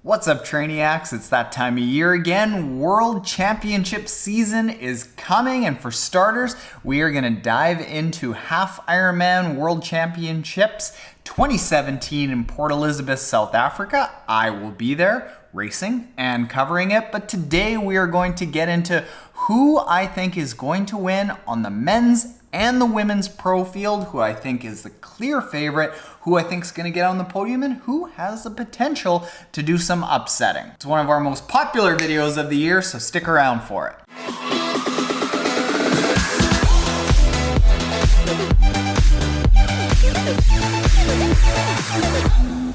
What's up, Trainiacs? It's that time of year again. World Championship season is coming, and for starters, we are going to dive into Half-Ironman World Championships 2017 in Port Elizabeth, South Africa. I will be there racing and covering it, but today we are going to get into who I think is going to win on the men's and the women's pro field, who I think is the clear favorite, who I think is going to get on the podium, and who has the potential to do some upsetting. It's one of our most popular videos of the year, so stick around for it.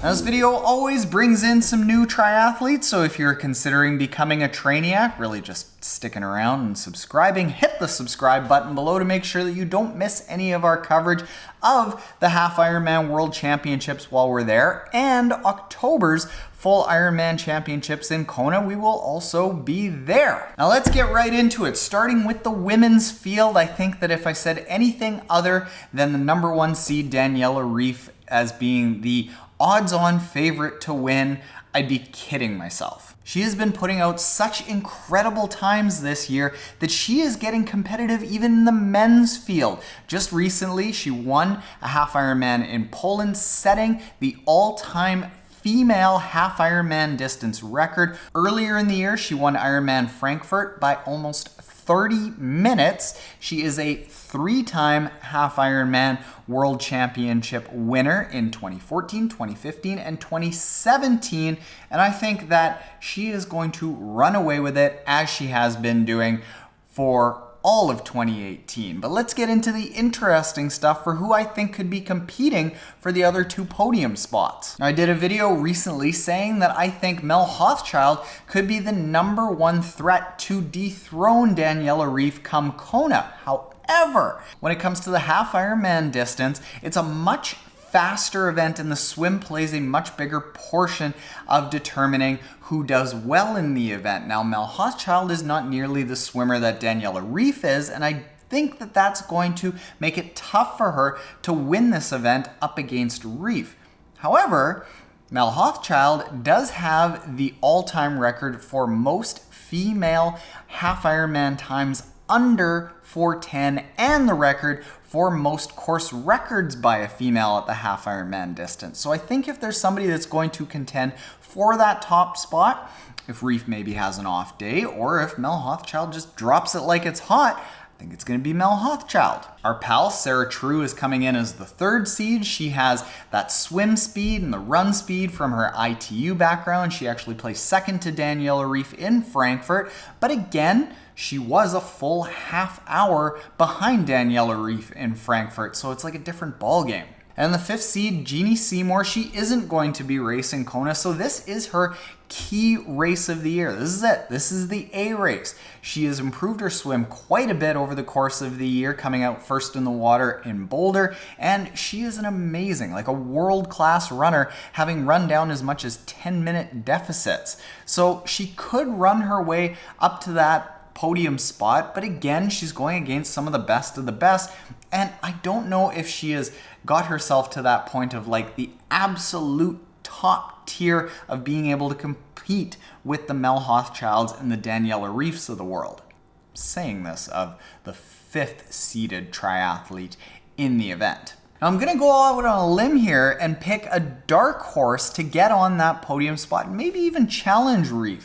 Now, this video always brings in some new triathletes, so if you're considering becoming a Trainiac, really just sticking around and subscribing, hit the subscribe button below to make sure that you don't miss any of our coverage of the Half-Ironman World Championships while we're there, and October's Full Ironman Championships in Kona. We will also be there. Now let's get right into it. Starting with the women's field, I think that if I said anything other than the number one seed Daniela Ryf as being the odds-on favorite to win, I'd be kidding myself. She has been putting out such incredible times this year that she is getting competitive even in the men's field. Just recently, she won a half-Ironman in Poland, setting the all-time female half-Ironman distance record. Earlier in the year, she won Ironman Frankfurt by almost 30 minutes. She is a three-time half-Ironman World Championship winner in 2014, 2015, and 2017. And I think that she is going to run away with it as she has been doing for all of 2018. But let's get into the interesting stuff for who I think could be competing for the other two podium spots. Now, I did a video recently saying that I think Mel Hauschildt could be the number one threat to dethrone Daniela Ryf come Kona. However, when it comes to the half-Ironman distance, it's a much faster event, and the swim plays a much bigger portion of determining who does well in the event. Now, Mel Hauschildt is not nearly the swimmer that Daniela Ryf is, and I think that that's going to make it tough for her to win this event up against Ryf. However, Mel Hauschildt does have the all-time record for most female half-Ironman times under 4:10 and the record for most course records by a female at the half-Ironman distance. So I think if there's somebody that's going to contend for that top spot, if Ryf maybe has an off day, or if Mel Hauschildt just drops it like it's hot, I think it's going to be Mel Hauschildt. Our pal Sara True is coming in as the third seed. She has that swim speed and the run speed from her ITU background. She actually placed second to Daniela Ryf in Frankfurt, but again, she was a full half hour behind Daniela Ryf in Frankfurt, so it's like a different ball game. And the fifth seed, Jeannie Seymour, she isn't going to be racing Kona, so this is her key race of the year. This is it. This is the A race. She has improved her swim quite a bit over the course of the year, coming out first in the water in Boulder, and she is an amazing, like a world-class runner, having run down as much as 10-minute deficits. So she could run her way up to that podium spot, but again, she's going against some of the best, and I don't know if she has got herself to that point of like the absolute top tier of being able to compete with the Mel Hauschildts and the Daniela Ryfs of the world. I'm saying this of the fifth seeded triathlete in the event. Now, I'm going to go out on a limb here and pick a dark horse to get on that podium spot and maybe even challenge Ryf.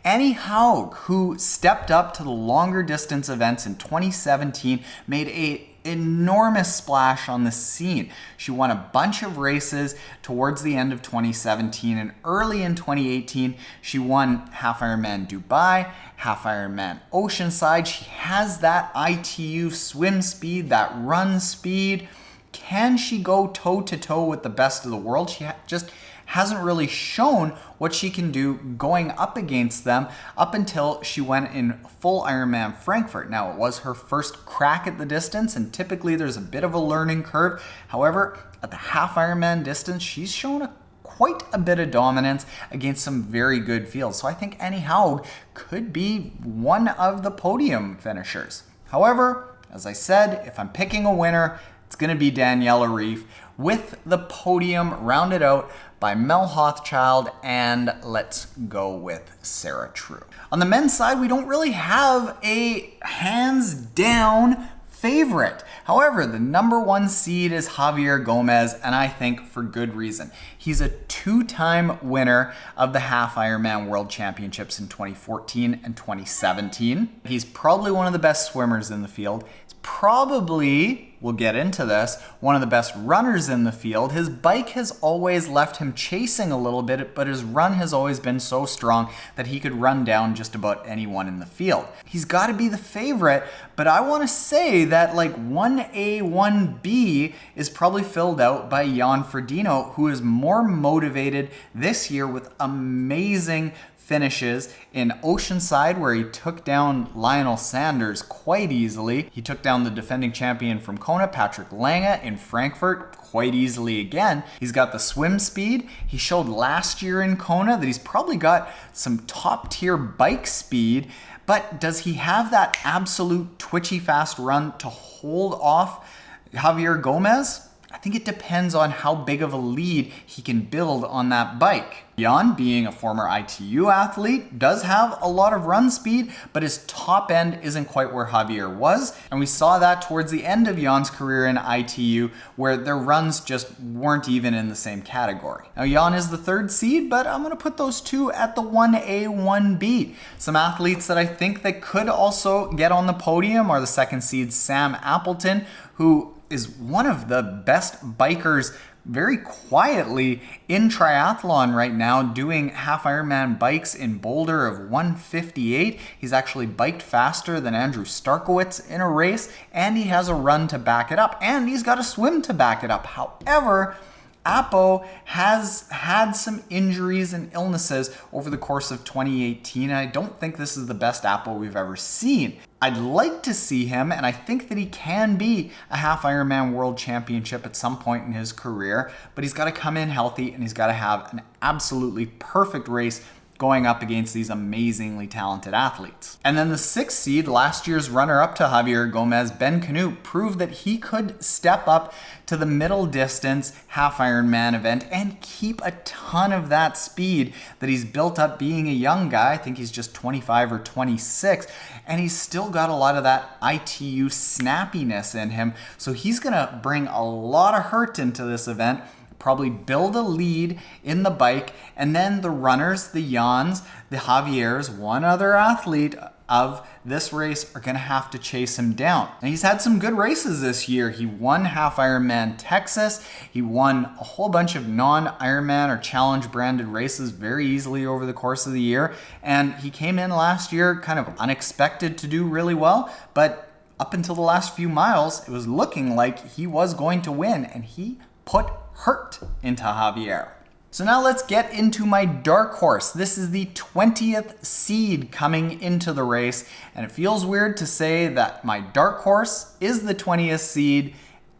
Annie Haug, who stepped up to the longer distance events in 2017, made an enormous splash on the scene. She won a bunch of races towards the end of 2017, and early in 2018, she won Half-Ironman Dubai, Half-Ironman Oceanside. She has that ITU swim speed, that run speed. Can she go toe-to-toe with the best of the world? She just hasn't really shown what she can do going up against them up until she went in full Ironman Frankfurt. Now, it was her first crack at the distance, and typically there's a bit of a learning curve. However, at the half Ironman distance, she's shown quite a bit of dominance against some very good fields. So I think Annie Haug could be one of the podium finishers. However, as I said, if I'm picking a winner, it's going to be Daniela Ryf, with the podium rounded out by Mel Hauschildt, and let's go with Sara True. On the men's side, we don't really have a hands down favorite. However, the number one seed is Javier Gomez, and I think for good reason. He's a two-time winner of the Half-Ironman World Championships in 2014 and 2017. He's probably one of the best swimmers in the field. He's probably, we'll get into this, one of the best runners in the field. His bike has always left him chasing a little bit, but his run has always been so strong that he could run down just about anyone in the field. He's got to be the favorite, but I want to say that like 1A, 1B is probably filled out by Jan Frodeno, who is more motivated this year with amazing finishes in Oceanside, where he took down Lionel Sanders quite easily. He took down the defending champion from Kona, Patrick Lange, in Frankfurt quite easily again. He's got the swim speed. He showed last year in Kona that he's probably got some top tier bike speed, but does he have that absolute twitchy fast run to hold off Javier Gomez? I think it depends on how big of a lead he can build on that bike. Jan, being a former ITU athlete, does have a lot of run speed, but his top end isn't quite where Javier was. And we saw that towards the end of Jan's career in ITU, where their runs just weren't even in the same category. Now, Jan is the third seed, but I'm going to put those two at the 1A, 1B. Some athletes that I think that could also get on the podium are the second seed Sam Appleton, who is one of the best bikers very quietly in triathlon right now, doing half-Ironman bikes in Boulder of 1:58. He's actually biked faster than Andrew Starkowitz in a race, and he has a run to back it up, and he's got a swim to back it up. However, Appo has had some injuries and illnesses over the course of 2018, and I don't think this is the best Appo we've ever seen. I'd like to see him, and I think that he can be a Half-Ironman World Championship at some point in his career, but he's got to come in healthy, and he's got to have an absolutely perfect race going up against these amazingly talented athletes. And then the sixth seed, last year's runner-up to Javier Gomez, Ben Kanute, proved that he could step up to the middle distance half-Ironman event and keep a ton of that speed that he's built up being a young guy. I think he's just 25 or 26, and he's still got a lot of that ITU snappiness in him. So he's gonna bring a lot of hurt into this event, probably build a lead in the bike, and then the runners, the Jans, the Javiers, one other athlete of this race are going to have to chase him down. And he's had some good races this year. He won Half-Ironman Texas. He won a whole bunch of non-Ironman or challenge branded races very easily over the course of the year. And he came in last year kind of unexpected to do really well, but up until the last few miles, it was looking like he was going to win, and he put hurt into Javier. So now let's get into my dark horse. This is the 20th seed coming into the race, and it feels weird to say that my dark horse is the 20th seed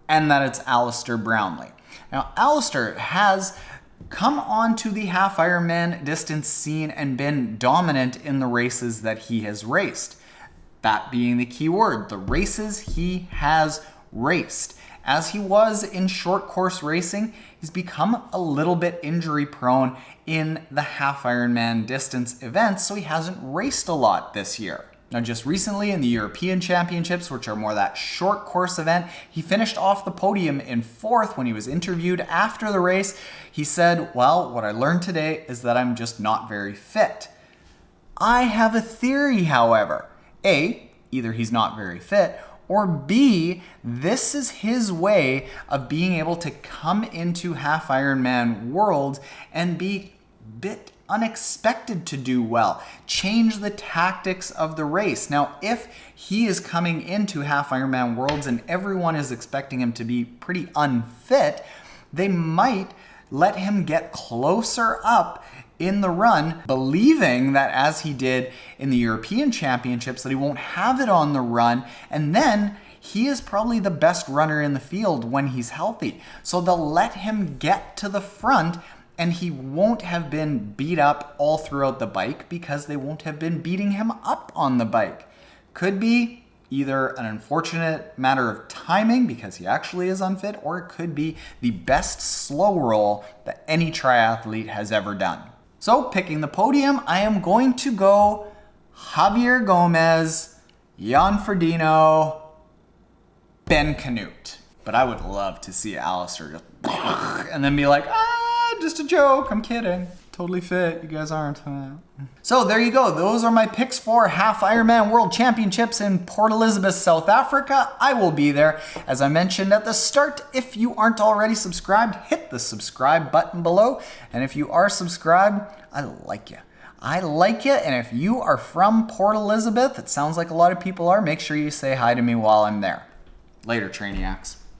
and that it's Alistair Brownlee. Now, Alistair has come onto the half-Ironman distance scene and been dominant in the races that he has raced. That being the key word, the races he has raced. As he was in short course racing, he's become a little bit injury prone in the Half-Ironman distance events, so he hasn't raced a lot this year. Now, just recently in the European Championships, which are more that short course event, he finished off the podium in 4th. When he was interviewed after the race, he said, "Well, what I learned today is that I'm just not very fit." I have a theory, however. A, either he's not very fit, or B, this is his way of being able to come into Half-Ironman Worlds and be a bit unexpected to do well, change the tactics of the race. Now, if he is coming into Half-Ironman Worlds and everyone is expecting him to be pretty unfit, they might let him get closer up in the run, believing that as he did in the European Championships that he won't have it on the run, and then he is probably the best runner in the field when he's healthy. So they'll let him get to the front, and he won't have been beat up all throughout the bike because they won't have been beating him up on the bike. Could be, either an unfortunate matter of timing because he actually is unfit, or it could be the best slow roll that any triathlete has ever done. So picking the podium, I am going to go Javier Gomez, Jan Frodeno, Ben Kanute. But I would love to see Alistair just and then be like, just a joke, I'm kidding. Totally fit, you guys aren't. So there you go, those are my picks for Half-Ironman World Championships in Port Elizabeth, South Africa. I will be there. As I mentioned at the start, if you aren't already subscribed, hit the subscribe button below. And if you are subscribed, I like you. I like you, and if you are from Port Elizabeth, it sounds like a lot of people are, make sure you say hi to me while I'm there. Later, Trainiacs.